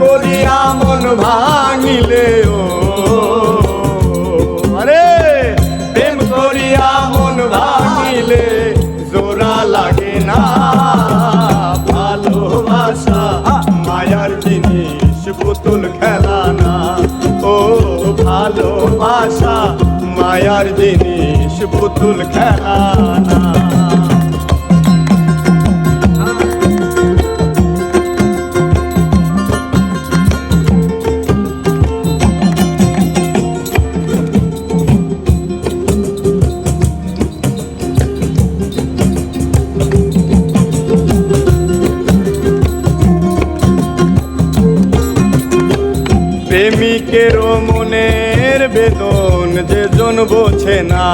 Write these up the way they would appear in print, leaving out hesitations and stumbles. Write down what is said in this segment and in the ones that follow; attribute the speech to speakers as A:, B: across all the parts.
A: করিয়া মন ভাঙিলে ও আরে প্রেম করিয়া মন ভাঙিলে জোড়া লাগে না। ভালোবাসা মায়ার জিনিস পুতুল খেলা না। ও ভালোবাসা মায়ার জিনিস পুতুল খেলা না। প্রেমিকের মনের বেদন যেজন বোঝে না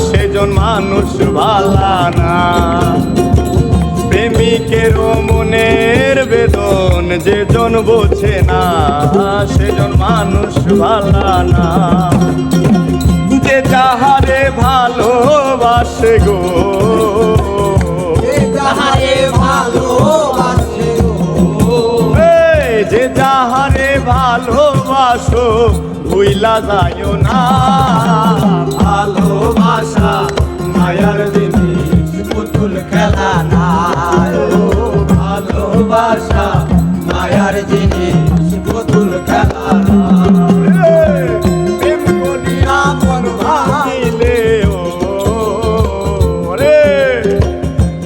A: সেজন মানুষ ভালা না। প্রেমিকের মনের বেদন যেজন বোঝে না সেজন মানুষ ভালা না। যে যাহারে ভালোবাসে গো যে যাহারে ভালোবাসো ভুইলা যায়ও না। ভালোবাসা মায়ার জিনিস পুতুল খেলা না। ভালোবাসা মায়ার জিনিস পুতুল খেলা না। প্রেম করিয়া মন ভাঙিলে ও রে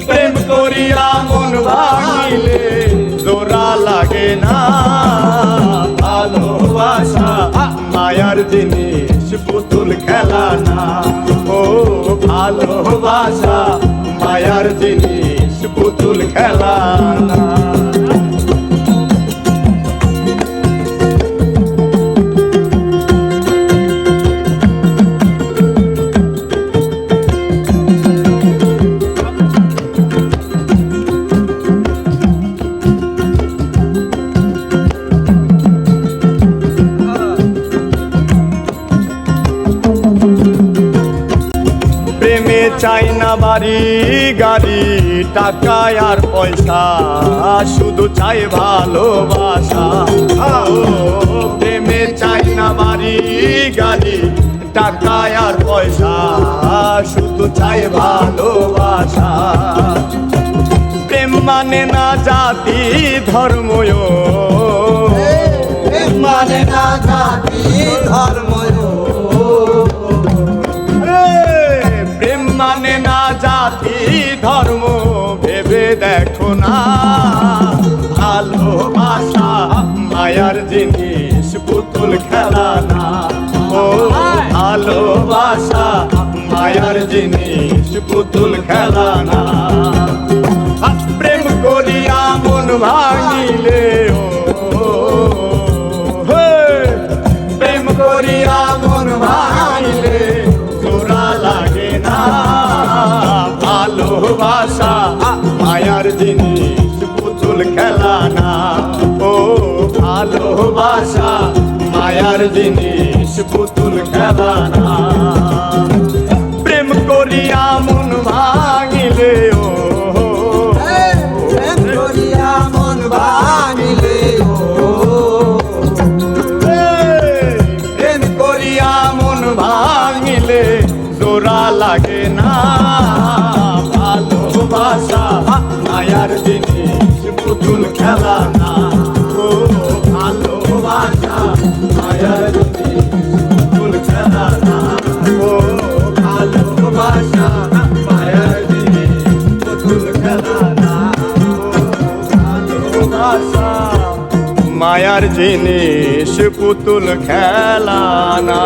A: প্রেম করিয়া মন ভাঙিলে জোড়া লাগে না। ভালোবাসা মায়ার জিনিস পুতুল খেলা না। ও ভালোবাসা মায়ার জিনিস পুতুল খেলা না। প্রেমে চাই না বাড়ি গাড়ি টাকা আর পয়সা শুধু চাই ভালোবাসা। প্রেমে চাই না বাড়ি গাড়ি টাকা আর পয়সা শুধু চাই ভালোবাসা। প্রেম মানে না জাতি ধর্ম প্রেম মানে না জাতি ধর্ম মানে না জাতি ধর্ম ভেবে দেখো না। ভালোবাসা মায়ার জিনিস পুতুল খেলা না। ও ভালোবাসা মায়ার জিনিস পুতুল খেলা না। প্রেম করিয়া মন ভাঙিলে ও প্রেম করিয়া মন ভাঙিলে জোড়া লাগে না। ভালোবাসা মায়ার জিনিস পুতুল খেলা না। ও ভালোবাসা মায়ার জিনিস পুতুল খেলা না। প্রেম করিয়া মন ভাঙিলে ও প্রেম করিয়া মন ভাঙিলে ও প্রেম করিয়া মন ভাঙিলে জোড়া লাগে না। ভালোবাসা মায়ার জিনিস পুতুল খেলা না। ও ভালোবাসা মায়ার জিনিস পুতুল খেলা না। ও ভালোবাসা মায়ার জিনিস পুতুল খেলা না। ভালোবাসা মায়ার জিনিস পুতুল খেলা না।